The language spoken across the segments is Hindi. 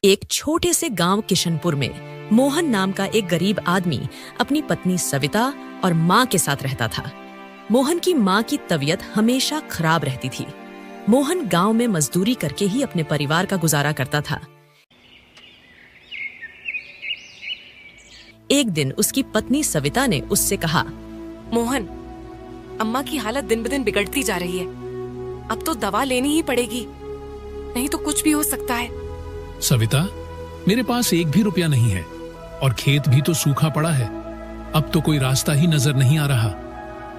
एक छोटे से गांव किशनपुर में मोहन नाम का एक गरीब आदमी अपनी पत्नी सविता और माँ के साथ रहता था। मोहन की माँ की तबीयत हमेशा खराब रहती थी। मोहन गांव में मजदूरी करके ही अपने परिवार का गुजारा करता था। एक दिन उसकी पत्नी सविता ने उससे कहा, मोहन, अम्मा की हालत दिन ब दिन बिगड़ती जा रही है। अब तो दवा लेनी ही पड़ेगी, नहीं तो कुछ भी हो सकता है। सविता, मेरे पास एक भी रुपया नहीं है और खेत भी तो सूखा पड़ा है। अब तो कोई रास्ता ही नजर नहीं आ रहा।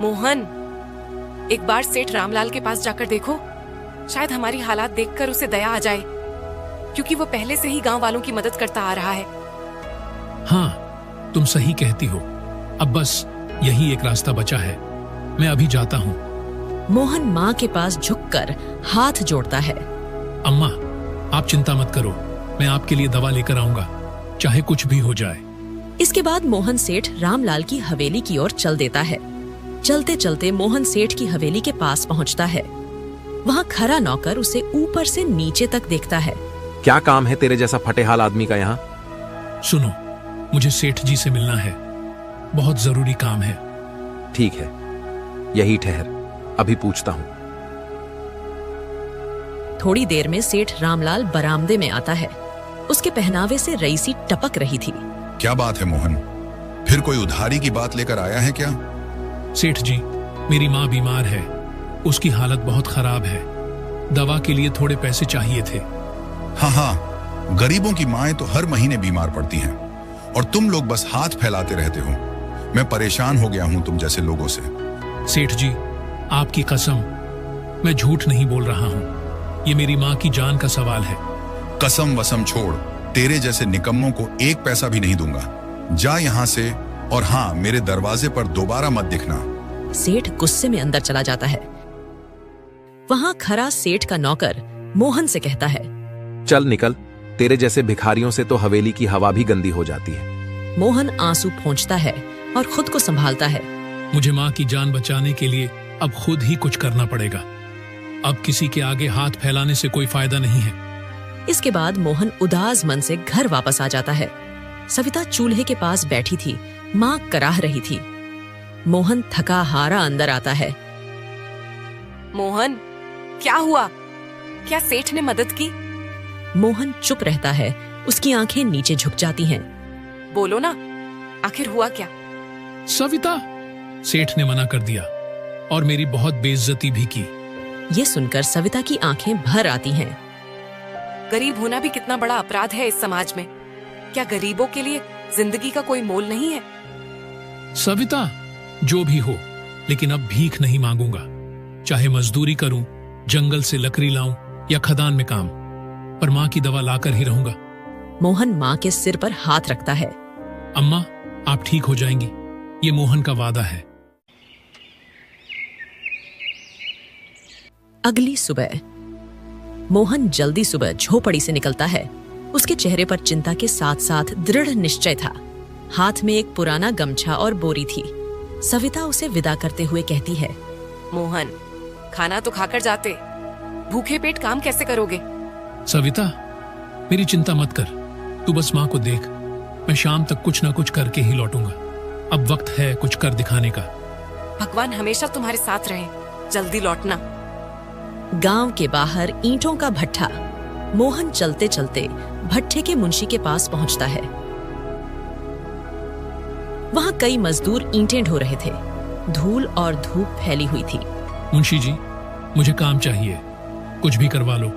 मोहन, एक बार सेठ रामलाल के पास जाकर देखो, शायद हमारी हालात देखकर उसे दया आ जाए, क्योंकि वो पहले से ही गांव वालों की मदद करता आ रहा है। हाँ, तुम सही कहती हो। अब बस यही एक रास्ता बचा है। मैं अभी जाता हूँ। मोहन माँ के पास झुककर हाथ जोड़ता है। अम्मा, आप चिंता मत करो, मैं आपके लिए दवा लेकर आऊंगा, चाहे कुछ भी हो जाए। इसके बाद मोहन सेठ रामलाल की हवेली की ओर चल देता है। चलते चलते मोहन सेठ की हवेली के पास पहुंचता है। वहाँ खरा नौकर उसे ऊपर से नीचे तक देखता है। क्या काम है तेरे जैसा फटेहाल आदमी का यहाँ? सुनो, मुझे सेठ जी से मिलना है, बहुत जरूरी काम है। ठीक है, यही ठहर, अभी पूछता हूँ। थोड़ी देर में सेठ रामलाल बरामदे में आता है। उसके पहनावे से रईसी टपक रही थी। क्या बात है मोहन, फिर कोई उधारी की बात लेकर आया है क्या? सेठ जी, मेरी माँ बीमार है, उसकी हालत बहुत खराब है। दवा के लिए थोड़े पैसे चाहिए थे। हाँ, गरीबों की माएं तो हर महीने बीमार पड़ती हैं और तुम लोग बस हाथ फैलाते रहते हो। मैं परेशान हो गया हूं तुम जैसे लोगों से। सेठ जी, आपकी कसम, मैं झूठ नहीं बोल रहा हूँ। ये मेरी माँ की जान का सवाल है। कसम वसम छोड़, तेरे जैसे निकम्मों को एक पैसा भी नहीं दूंगा। जा यहाँ से, और हाँ, मेरे दरवाजे पर दोबारा मत दिखना। सेठ गुस्से में अंदर चला जाता है। वहाँ खरा सेठ का नौकर मोहन से कहता है, चल निकल, तेरे जैसे भिखारियों से तो हवेली की हवा भी गंदी हो जाती है। मोहन आंसू पोंछता है और खुद को संभालता है। मुझे माँ की जान बचाने के लिए अब खुद ही कुछ करना पड़ेगा। अब किसी के आगे हाथ फैलाने से कोई फायदा नहीं है। इसके बाद मोहन उदास मन से घर वापस आ जाता है। सविता चूल्हे के पास बैठी थी, माँ कराह रही थी। मोहन थका हारा अंदर आता है। मोहन, क्या हुआ? क्या सेठ ने मदद की? मोहन चुप रहता है, उसकी आंखें नीचे झुक जाती हैं। बोलो ना, आखिर हुआ क्या? सविता, सेठ ने मना कर दिया और मेरी बहुत बेइज्जती भी की। ये सुनकर सविता की आंखें भर आती हैं। गरीब होना भी कितना बड़ा अपराध है इस समाज में। क्या गरीबों के लिए जिंदगी का कोई मोल नहीं है? सविता, जो भी हो, लेकिन अब भीख नहीं मांगूंगा। चाहे मजदूरी करूं, जंगल से लकड़ी लाऊं या खदान में काम, पर माँ की दवा लाकर ही रहूंगा। मोहन माँ के सिर पर हाथ रखता है। अम्मा, आप ठीक हो जाएंगी, ये मोहन का वादा है। अगली सुबह मोहन जल्दी सुबह झोपड़ी से निकलता है। उसके चेहरे पर चिंता के साथ साथ दृढ़ निश्चय था। हाथ में एक पुराना गमछा और बोरी थी। सविता उसे विदा करते हुए कहती है, मोहन, खाना तो खाकर जाते, भूखे पेट काम कैसे करोगे? सविता, मेरी चिंता मत कर, तू बस माँ को देख। मैं शाम तक कुछ ना कुछ करके ही लौटूंगा। अब वक्त है कुछ कर दिखाने का। भगवान हमेशा तुम्हारे साथ रहे, जल्दी लौटना। गांव के बाहर ईंटों का भट्ठा। मोहन चलते चलते भट्ठे के मुंशी के पास पहुंचता है। वहां कई मजदूर ईंटें ढो रहे थे। धूल और धूप फैली हुई थी। मुंशी जी, मुझे काम चाहिए, कुछ भी करवा लो।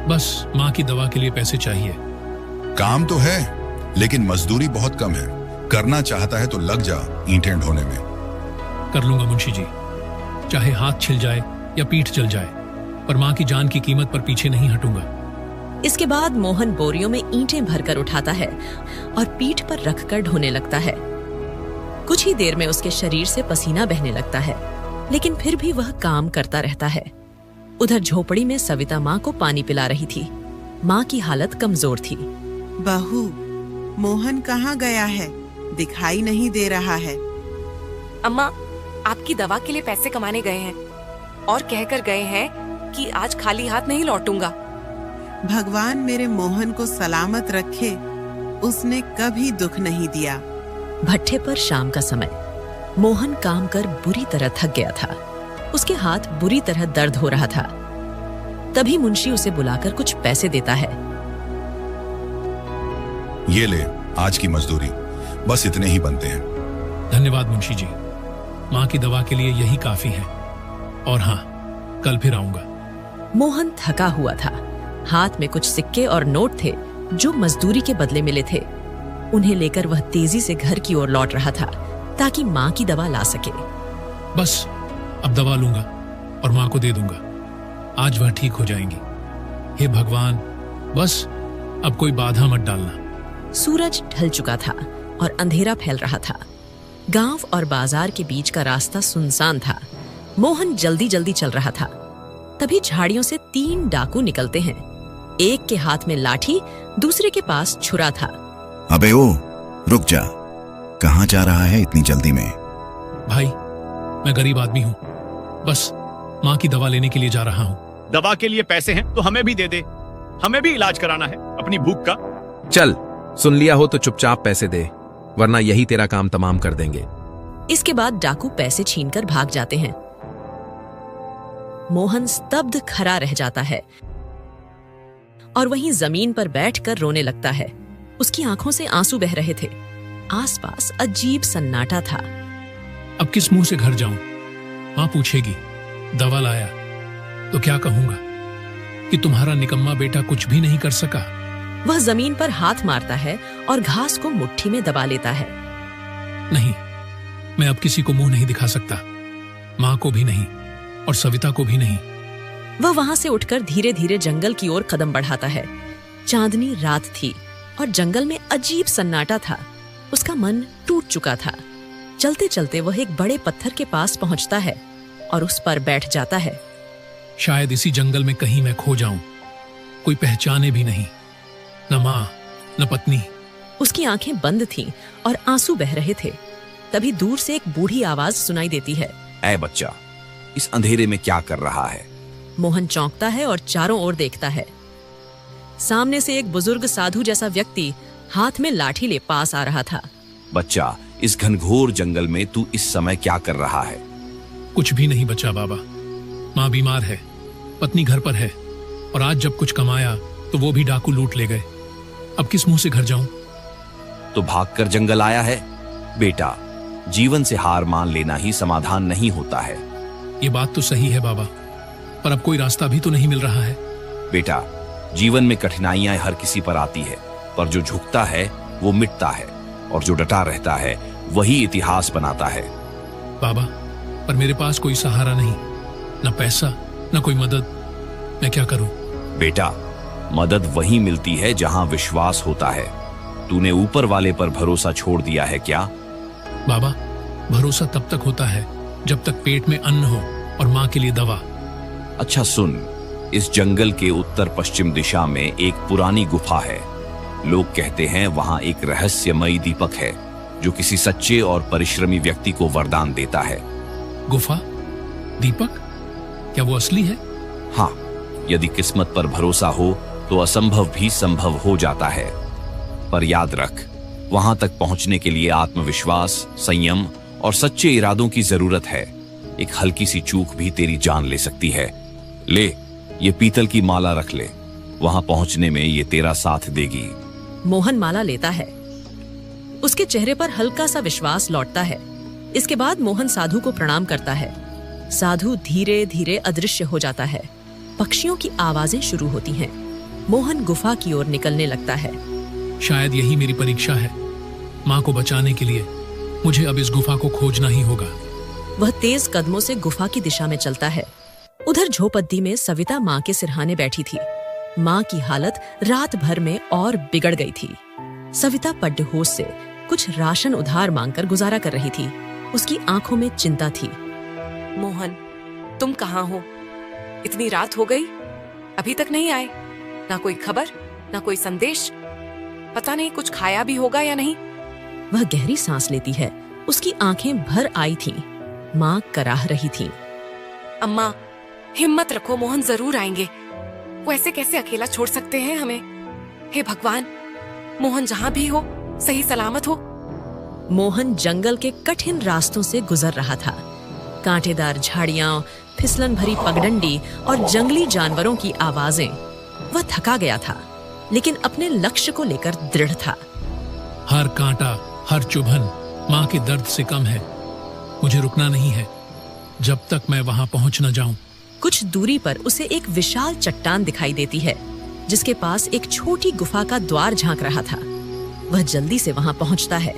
बस माँ की दवा के लिए पैसे चाहिए। काम तो है, लेकिन मजदूरी बहुत कम है। करना चाहता है तो लग जा ईंटें ढोने में। कर लूंगा मुंशी जी, चाहे हाथ छिल जाए या पीठ जल जाए, पर माँ की जान की कीमत पर पीछे नहीं हटूंगा। इसके बाद मोहन बोरियों में ईंटें भरकर उठाता है और पीठ पर रखकर ढोने लगता है। कुछ ही देर में उसके शरीर से पसीना बहने लगता है, लेकिन फिर भी वह काम करता रहता है। उधर झोपड़ी में सविता माँ को पानी पिला रही थी। माँ की हालत कमजोर थी। बहू, मोहन कहाँ गया है? दिखाई नहीं दे रहा है। अम्मा, आपकी दवा के लिए पैसे कमाने गए हैं और कहकर गए हैं कि आज खाली हाथ नहीं लौटूंगा। भगवान मेरे मोहन को सलामत रखे, उसने कभी दुख नहीं दिया। भट्ठे पर शाम का समय। मोहन काम कर बुरी तरह थक गया था। उसके हाथ बुरी तरह दर्द हो रहा था। तभी मुंशी उसे बुलाकर कुछ पैसे देता है। ये ले आज की मजदूरी, बस इतने ही बनते हैं। धन्यवाद मुंशी जी, माँ की दवा के लिए यही काफी है। और हाँ, कल फिर आऊंगा। मोहन थका हुआ था। हाथ में कुछ सिक्के और नोट थे जो मजदूरी के बदले मिले थे। उन्हें लेकर वह तेजी से घर की ओर लौट रहा था ताकि माँ की दवा ला सके। बस अब दवा लूंगा और माँ को दे दूंगा। आज वह ठीक हो जाएंगी। हे भगवान, बस अब कोई बाधा मत डालना। सूरज ढल चुका था और अंधेरा फैल रहा था। गांव और बाजार के बीच का रास्ता सुनसान था। मोहन जल्दी जल्दी चल रहा था। तभी झाड़ियों से 3 डाकू निकलते हैं। एक के हाथ में लाठी, दूसरे के पास छुरा था। अबे ओ, रुक जा, कहाँ जा रहा है इतनी जल्दी में? भाई, मैं गरीब आदमी हूँ, बस माँ की दवा लेने के लिए जा रहा हूँ। दवा के लिए पैसे हैं तो हमें भी दे दे, हमें भी इलाज कराना है अपनी भूख का। चल, सुन लिया हो तो चुपचाप पैसे दे, वरना यही तेरा काम तमाम कर देंगे। इसके बाद डाकू पैसे छीनकर भाग जाते हैं। मोहन स्तब्ध खड़ा रह जाता है और वहीं जमीन पर बैठकर रोने लगता है। उसकी आंखों से आंसू बह रहे थे। आसपास अजीब सन्नाटा था। अब किस मुंह से घर जाऊं? माँ पूछेगी, दवा लाया तो क्या कहूंगा? कि तुम्हारा निकम्मा बेटा कुछ भी नहीं कर सका। वह जमीन पर हाथ मारता है और घास को मुट्ठी में दबा लेता है। नहीं, मैं अब किसी को मुंह नहीं दिखा सकता, माँ को भी नहीं और सविता को भी नहीं। वह वहां से उठकर धीरे धीरे जंगल की ओर कदम बढ़ाता है। चांदनी रात थी और जंगल में अजीब सन्नाटा था। उसका मन टूट चुका था। चलते चलते वह एक बड़े पत्थर के पास पहुंचता है और उस पर बैठ जाता है। शायद इसी जंगल में कहीं मैं खो जाऊं, कोई पहचाने भी नहीं, न माँ न पत्नी। उसकी आंखें बंद थीं और आंसू बह रहे थे। तभी दूर से एक बूढ़ी आवाज सुनाई देती है। ऐ बच्चा, इस अंधेरे में क्या कर रहा है? मोहन चौंकता है और चारों ओर देखता है। सामने से एक बुजुर्ग साधु जैसा व्यक्ति हाथ में लाठी ले पास आ रहा था। बच्चा, इस घनघोर जंगल में तू इस समय क्या कर रहा है? कुछ भी नहीं बच्चा बाबा, माँ बीमार है, पत्नी घर पर है और आज जब कुछ कमाया तो वो भी डाकू लूट ले गए। अब किस मुंह से घर जाऊं? तो भागकर जंगल आया है? बेटा, जीवन से हार मान लेना ही समाधान नहीं होता है। ये बात तो सही है बाबा, पर अब कोई रास्ता भी तो नहीं मिल रहा है। बेटा, जीवन में कठिनाइयां हर किसी पर आती है, पर जो झुकता है वो मिटता है और जो डटा रहता है वही इतिहास बनाता है। बाबा, पर मेरे पास कोई सहारा नहीं, न पैसा न कोई मदद। मैं क्या करूं? बेटा, मदद वही मिलती है जहां विश्वास होता है। तूने ऊपर वाले पर भरोसा छोड़ दिया है क्या? बाबा, भरोसा तब तक होता है जब तक पेट में अन्न हो और माँ के लिए दवा। अच्छा सुन, इस जंगल के उत्तर पश्चिम दिशा में एक पुरानी गुफा है। लोग कहते हैं वहां एक रहस्यमयी दीपक है जो किसी सच्चे और परिश्रमी व्यक्ति को वरदान देता है। गुफा? दीपक? क्या वो असली है? हाँ, यदि किस्मत पर भरोसा हो तो असंभव भी संभव हो जाता है। पर याद रख, वहां तक पहुंचने के लिए आत्मविश्वास, संयम और सच्चे इरादों की जरूरत है। एक हल्की सी चूक भी तेरी जान ले सकती है। ले, ये पीतल की माला रख ले, वहां पहुंचने में ये तेरा साथ देगी। मोहन माला लेता है। उसके चेहरे पर हल्का सा विश्वास लौटता है। इसके बाद मोहन साधु को प्रणाम करता है। साधु धीरे धीरे अदृश्य हो जाता है। पक्षियों की आवाजें शुरू होती हैं। मोहन गुफा की ओर निकलने लगता है। शायद यही मेरी परीक्षा है। माँ को बचाने के लिए मुझे अब इस गुफा को खोजना ही होगा। वह तेज कदमों से गुफा की दिशा में चलता है। उधर झोपड़ी में सविता माँ के सिरहाने बैठी थी। माँ की हालत रात भर में और बिगड़ गई थी। सविता पड्डहोश से कुछ राशन उधार मांगकर गुजारा कर रही थी। उसकी आंखों में चिंता थी। मोहन, तुम कहाँ हो? इतनी रात हो गई, अभी तक नहीं आए। ना कोई खबर, ना कोई संदेश। पता नहीं कुछ खाया भी होगा या नहीं। वह गहरी सांस लेती है। उसकी आंखें भर आई थीं। माँ कराह रही थी। अम्मा, हिम्मत रखो, मोहन जरूर आएंगे। वो ऐसे कैसे अकेला छोड़ सकते हैं हमें? हे भगवान, मोहन जहां भी हो सही सलामत हो। मोहन जंगल के कठिन रास्तों से गुजर रहा था। कांटेदार झाड़ियां, फिसलन भरी पगडंडी और जंगली जानवरों की आवाजें। वह थका गया था, लेकिन अपने लक्ष्य को लेकर दृढ़ था। हर कांटा, हर चुभन मां के दर्द से कम है। मुझे रुकना नहीं है जब तक मैं वहां पहुंच न जाऊं। कुछ दूरी पर उसे एक विशाल चट्टान दिखाई देती है, जिसके पास एक छोटी गुफा का द्वार झांक रहा था। वह जल्दी से वहां पहुंचता है।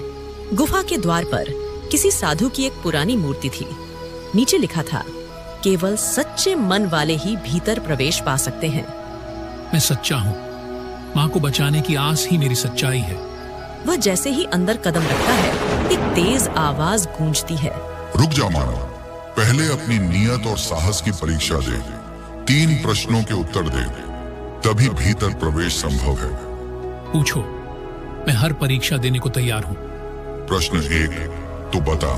गुफा के द्वार पर किसी साधु की एक पुरानी मूर्ति थी। नीचे लिखा था, केवल सच्चे मन वाले ही भीतर प्रवेश पा सकते हैं। मैं सच्चा हूं। मां को बचाने की आस ही मेरी सच्चाई है। वह जैसे ही अंदर कदम रखता है, एक तेज आवाज गूंजती है। रुक जा मानव, पहले अपनी नियत और साहस की परीक्षा दे। 3 प्रश्नों के उत्तर दे, तभी भीतर प्रवेश संभव है। पूछो, मैं हर परीक्षा देने को तैयार हूं। प्रश्न 1, तो बता,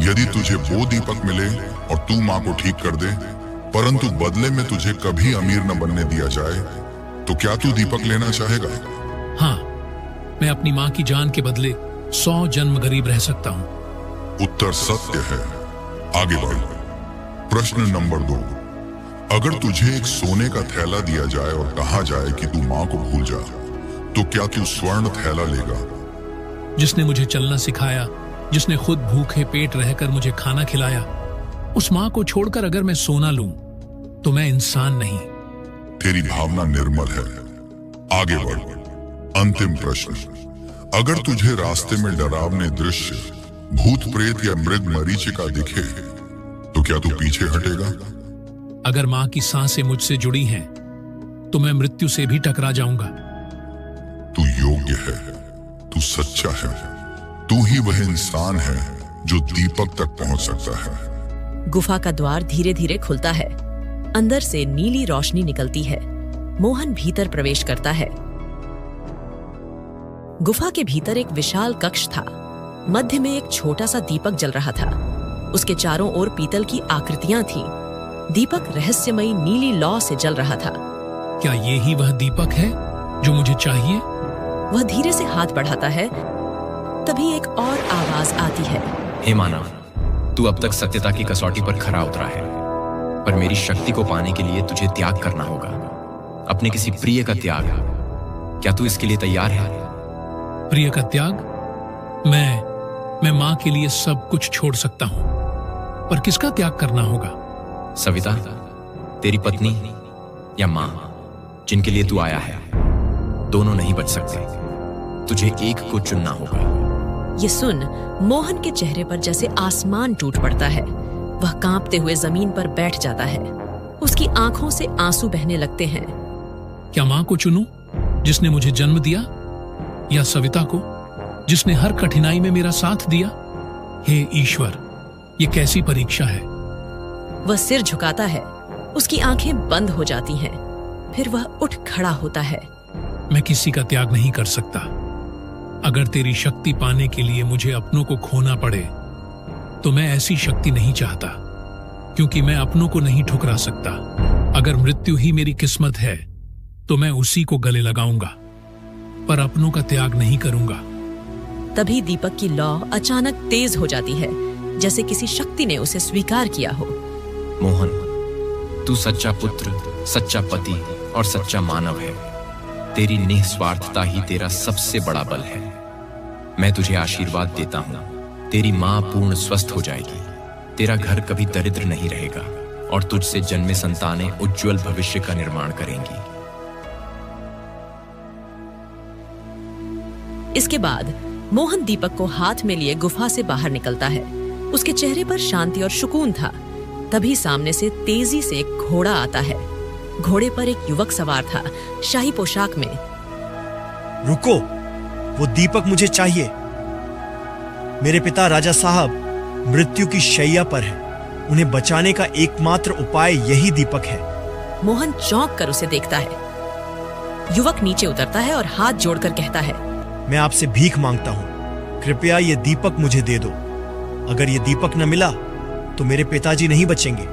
यदि तुझे वो दीपक मिले और तू माँ को ठीक कर दे, परंतु बदले में तुझे कभी अमीर न बनने दिया जाए, तो क्या तू दीपक लेना चाहेगा? हाँ, मैं अपनी माँ की जान के बदले 100 जन्म गरीब रह सकता हूँ। उत्तर सत्य है। आगे बढ़। प्रश्न नंबर 2, अगर तुझे एक सोने का थैला दिया जाए और कहा जाए कि तू माँ को भूल जा, तो क्या तू स्वर्ण थैला लेगा? जिसने मुझे चलना सिखाया, जिसने खुद भूखे पेट रहकर मुझे खाना खिलाया, उस माँ को छोड़कर अगर मैं सोना लूं, तो मैं इंसान नहीं। तेरी भावना निर्मल है। आगे बढ़। अंतिम प्रश्न, अगर तुझे रास्ते में डरावने दृश्य, भूत प्रेत या मृग मरीचिका दिखे, तो क्या तू पीछे हटेगा? अगर माँ की सांसें मुझसे जुड़ी हैं, तो मैं मृत्यु से भी टकरा जाऊंगा। तू योग्य है, तू सच्चा है, तू ही वह इंसान है जो दीपक तक पहुंच सकता है। गुफा का द्वार धीरे धीरे खुलता है। अंदर से नीली रोशनी निकलती है। मोहन भीतर प्रवेश करता है। गुफा के भीतर एक विशाल कक्ष था। मध्य में एक छोटा सा दीपक जल रहा था। उसके चारों ओर पीतल की आकृतियां थीं। दीपक रहस्यमयी नीली लौ से जल रहा था। क्या ये ही वह दीपक है जो मुझे चाहिए? वह धीरे से हाथ बढ़ाता है। तभी एक और आवाज आती है। हे मानव, तू अब तक सत्यता की कसौटी पर खरा उतरा है, पर मेरी शक्ति को पाने के लिए तुझे त्याग करना होगा। अपने किसी प्रिय का त्याग। क्या तू इसके लिए तैयार है? प्रिय का त्याग? मैं माँ के लिए सब कुछ छोड़ सकता हूँ, पर किसका त्याग करना होगा? सविता, तेरी पत्नी या माँ, जिनके लिए तू आया है, दोनों नहीं बच सकते। तुझे एक को चुनना होगा। ये सुन मोहन के चेहरे पर जैसे आसमान टूट पड़ता है। वह कांपते हुए जमीन पर बैठ जाता है। उसकी आंखों से आंसू बहने लगते हैं। क्या माँ को चुनूं, जिसने मुझे जन्म दिया, या सविता को, जिसने हर कठिनाई में मेरा साथ दिया? हे ईश्वर, ये कैसी परीक्षा है। वह सिर झुकाता है। उसकी आंखें बंद हो जाती हैं। फिर वह उठ खड़ा होता है। मैं किसी का त्याग नहीं कर सकता। अगर तेरी शक्ति पाने के लिए मुझे अपनों को खोना पड़े, तो मैं ऐसी शक्ति नहीं चाहता, क्योंकि मैं अपनों को नहीं ठुकरा सकता। अगर मृत्यु ही मेरी किस्मत है, तो मैं उसी को गले लगाऊंगा, पर अपनों का त्याग नहीं करूंगा। तभी दीपक की लौ अचानक तेज हो जाती है, जैसे किसी शक्ति ने उसे स्वीकार किया हो। मोहन, तू सच्चा पुत्र, सच्चा पति और सच्चा मानव है। तेरी निस्वार्थता ही तेरा सबसे बड़ा बल है। मैं तुझे आशीर्वाद देता हूँ। तेरी माँ पूर्ण स्वस्थ हो जाएगी। तेरा घर कभी दरिद्र नहीं रहेगा और तुझसे जन्मे संतानें उज्जवल भविष्य का निर्माण करेंगी। इसके बाद मोहन दीपक को हाथ में लिए गुफा से बाहर निकलता है। उसके चेहरे पर शांति और सुकून था। तभी सामने से तेजी से एक घोड़ा आता है। घोड़े पर एक युवक सवार था, शाही पोशाक में। रुको, वो दीपक मुझे चाहिए। मेरे पिता राजा साहब मृत्यु की शैया पर है। उन्हें बचाने का एकमात्र उपाय यही दीपक है। मोहन चौंक कर उसे देखता है। युवक नीचे उतरता है और हाथ जोड़कर कहता है, मैं आपसे भीख मांगता हूं, कृपया ये दीपक मुझे दे दो। अगर ये दीपक न मिला तो मेरे पिताजी नहीं बचेंगे।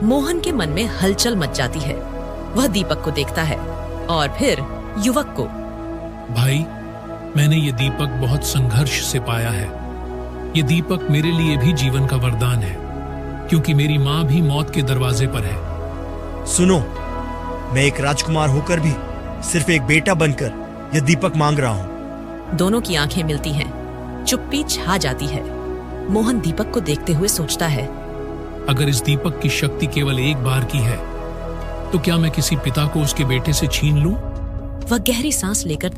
मोहन के मन में हलचल मच जाती है। वह दीपक को देखता है और फिर युवक को। भाई, मैंने ये दीपक बहुत संघर्ष से पाया है। ये दीपक मेरे लिए भी जीवन का वरदान है, क्योंकि मेरी माँ भी मौत के दरवाजे पर है। सुनो, मैं एक राजकुमार होकर भी सिर्फ एक बेटा बनकर यह दीपक मांग रहा हूँ। दोनों की आंखें मिलती हैं। चुप्पी छा जाती है। मोहन दीपक को देखते हुए सोचता है, अगर इस दीपक की शक्ति केवल एक बार की है, तो क्या मैं किसी पिता को उसके बेटे से छीन लूं? वह गहरी सांस लेकर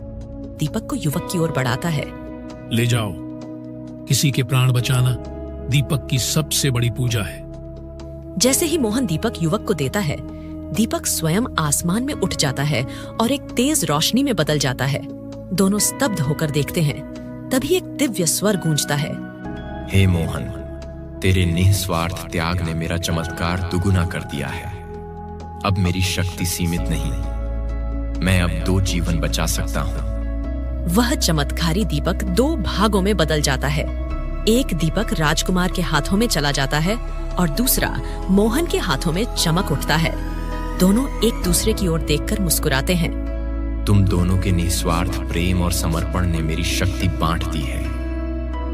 दीपक को युवक की ओर बढ़ाता है। ले जाओ। किसी के प्राण बचाना दीपक की सबसे बड़ी पूजा है। जैसे ही मोहन दीपक युवक को देता है, दीपक स्वयं आसमान में उठ जाता है और एक तेज रोशनी में बदल जाता है। दोनों स्तब्ध होकर देखते हैं। तभी एक दिव्य स्वर गूंजता है। हे मोहन, तेरे निस्वार्थ त्याग ने मेरा चमत्कार दुगुना कर दिया है। अब मेरी शक्ति सीमित नहीं, मैं अब 2 जीवन बचा सकता हूँ। वह चमत्कारी दीपक 2 भागों में बदल जाता है। एक दीपक राजकुमार के हाथों में चला जाता है और दूसरा मोहन के हाथों में चमक उठता है। दोनों एक दूसरे की ओर देखकर मुस्कुराते हैं। तुम दोनों के निस्वार्थ प्रेम और समर्पण ने मेरी शक्ति बांट दी है।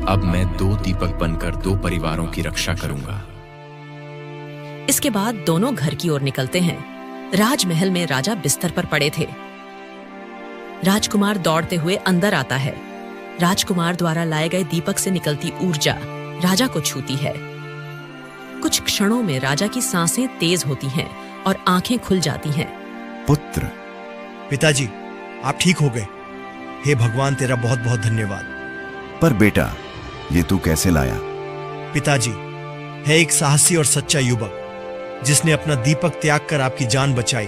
अब मैं 2 दीपक बनकर 2 परिवारों की रक्षा करूंगा। इसके बाद दोनों घर की ओर निकलते हैं। राजमहल में राजा बिस्तर पर पड़े थे। राजकुमार दौड़ते हुए अंदर आता है। राजकुमार द्वारा लाए गए दीपक से निकलती ऊर्जा राजा को छूती है। कुछ क्षणों में राजा की सांसें तेज होती हैं और आंखें खुल जाती हैं। पुत्र, पिताजी, आप ठीक हो गए। हे भगवान, तेरा बहुत बहुत धन्यवाद। पर बेटा, ये तू कैसे लाया? पिताजी, है एक साहसी और सच्चा युवक जिसने अपना दीपक त्याग कर आपकी जान बचाई।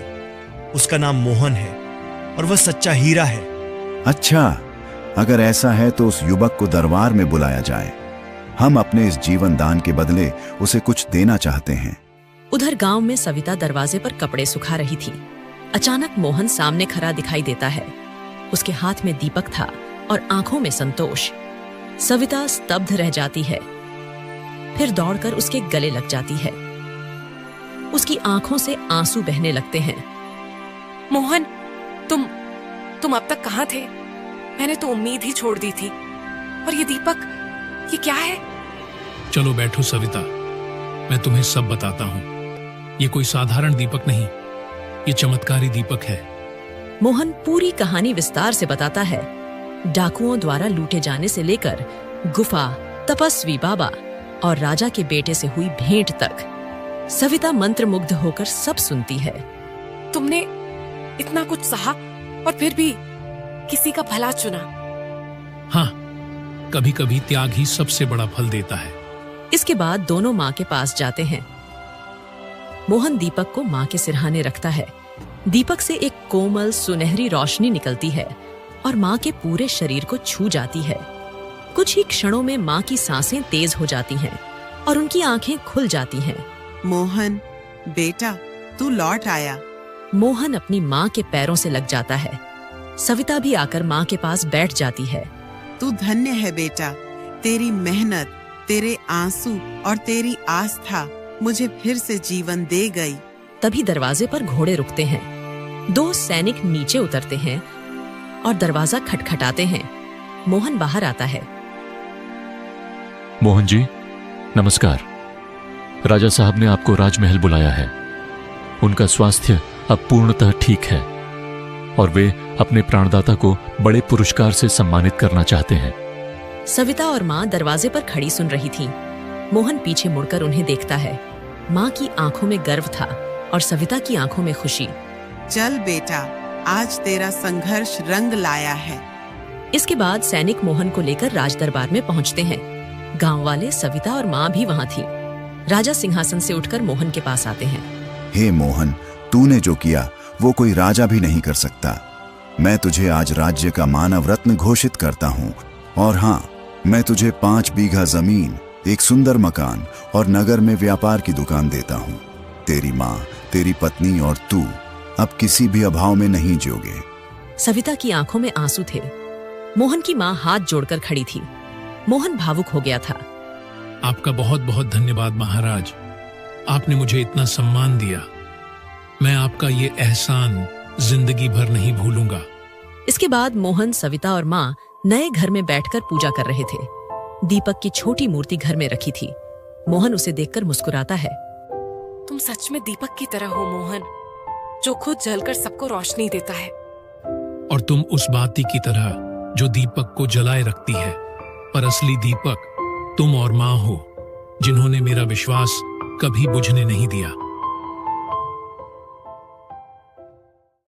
उसका नाम मोहन है और वह सच्चा हीरा है। अच्छा, अगर ऐसा है तो उस युवक को दरबार में बुलाया जाए। हम अपने इस जीवन दान के बदले उसे कुछ देना चाहते हैं। उधर गांव में सविता दरवाजे पर कपड़े सुखा रही थी। अचानक मोहन सामने खड़ा दिखाई देता है। उसके हाथ में दीपक था और आंखों में संतोष। सविता स्तब्ध रह जाती है, फिर दौड़कर उसके गले लग जाती है। उसकी आंखों से आंसू बहने लगते हैं। मोहन, तुम अब तक कहाँ थे? मैंने तो उम्मीद ही छोड़ दी थी। और ये दीपक, ये क्या है? चलो बैठो सविता, मैं तुम्हें सब बताता हूँ। ये कोई साधारण दीपक नहीं, ये चमत्कारी दीपक है। मोहन पूरी कहानी विस्तार से बताता है। डाकुओं द्वारा लूटे जाने से लेकर गुफा, तपस्वी बाबा और राजा के बेटे से हुई भेंट तक। सविता मंत्रमुग्ध होकर सब सुनती है। तुमने इतना कुछ सहा और फिर भी किसी का भला चुना। हाँ, कभी कभी त्याग ही सबसे बड़ा फल देता है। इसके बाद दोनों माँ के पास जाते हैं। मोहन दीपक को माँ के सिरहाने रखता है। दीपक से एक कोमल सुनहरी रोशनी निकलती है और माँ के पूरे शरीर को छू जाती है। कुछ ही क्षणों में माँ की सांसें तेज हो जाती हैं और उनकी आंखें खुल जाती हैं। मोहन, बेटा, तू लौट आया। मोहन अपनी माँ के पैरों से लग जाता है। सविता भी आकर माँ के पास बैठ जाती है। तू धन्य है बेटा। तेरी मेहनत, तेरे आंसू और तेरी आस्था मुझे फिर से जीवन दे गई। तभी दरवाजे पर घोड़े रुकते हैं। 2 सैनिक नीचे उतरते हैं और दरवाजा खटखटाते हैं। मोहन बाहर आता है। मोहन जी, नमस्कार। राजा साहब ने आपको राजमहल बुलाया है। उनका स्वास्थ्य अब पूर्णतः ठीक है और वे अपने प्राणदाता को बड़े पुरस्कार से सम्मानित करना चाहते हैं। सविता और माँ दरवाजे पर खड़ी सुन रही थी। मोहन पीछे मुड़कर उन्हें देखता है। माँ की आंखों में गर्व था और सविता की आंखों में खुशी। चल बेटा, आज तेरा संघर्ष रंग लाया है। इसके बाद सैनिक मोहन को लेकर राजदरबार में पहुंचते हैं। गांव वाले, सविता और माँ भी वहां थी। राजा सिंहासन से उठकर मोहन के पास आते हैं। हे मोहन, तूने जो किया वो कोई राजा भी नहीं कर सकता। मैं तुझे आज राज्य का मानव रत्न घोषित करता हूँ। और हाँ, मैं तुझे 5 बीघा जमीन, एक सुंदर मकान और नगर में व्यापार की दुकान देता हूँ। तेरी माँ, तेरी पत्नी और तू अब किसी भी अभाव में नहीं जियोगे। सविता की आंखों में आंसू थे। मोहन की माँ हाथ जोड़कर खड़ी थी। मोहन भावुक हो गया था। आपका बहुत बहुत धन्यवाद महाराज। आपने मुझे इतना सम्मान दिया। मैं आपका ये एहसान जिंदगी भर नहीं भूलूंगा। इसके बाद मोहन, सविता और माँ नए घर में बैठकर पूजा कर रहे थे। दीपक की छोटी मूर्ति घर में रखी थी। मोहन उसे देखकर मुस्कुराता है। तुम सच में दीपक की तरह हो मोहन, जो खुद जलकर सबको रोशनी देता है। और तुम उस बाती की तरह जो दीपक को जलाए रखती है, पर असली दीपक तुम और माँ हो, जिन्होंने मेरा विश्वास कभी बुझने नहीं दिया।